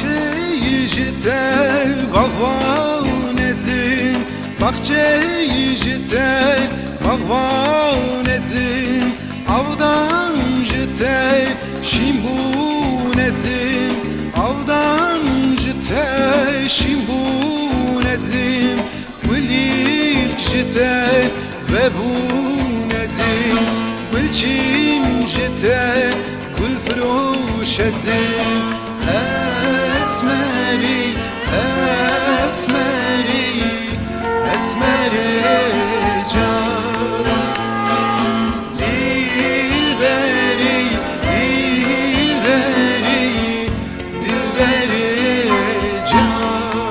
bahçeyi jite bağvanezim, bahçeyi jite bağvanezim, avdan jite şimbunezim, avdan jite şimbunezim, gülük jite ve bunezim, gülçin jite gülfruşezim. Esmeri, esmeri, esmeri can, dilberi, dilberi, dilberi can.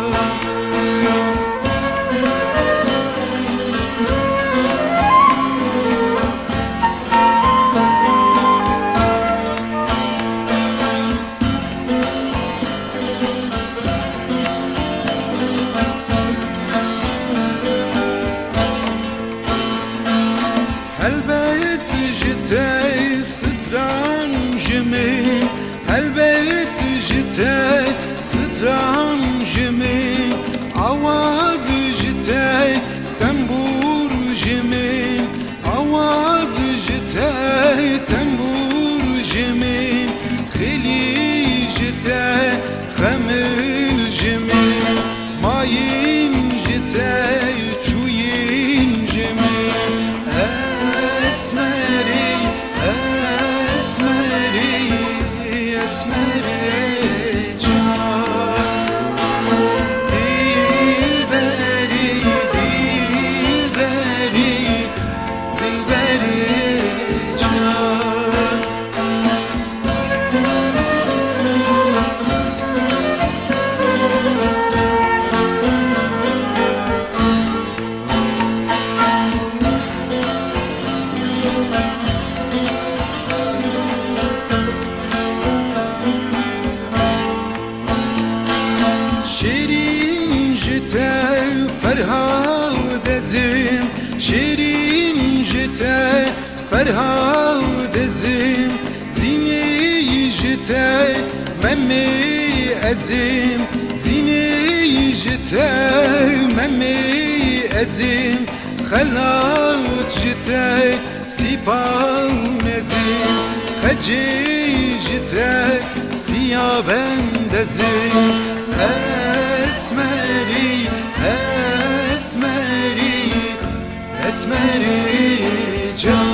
Helbest jite stranjmin, helbest jite stranjmin, avaz jite tembur jimin, avaz jite tembur jimin, khili jite khamil jimin, mayin jite çuyin jimin. Esmeri, esmeri, esmeri can, dilberi, dilberi, dilberi can. Şirin jite ferhadezim, şirin jite ferhadezim, zini jite memmi ezim, zini jite memmi ezim, xelat jite sipanezim, xeci jite siyabendezim. Esmeri, esmeri, esmeri can.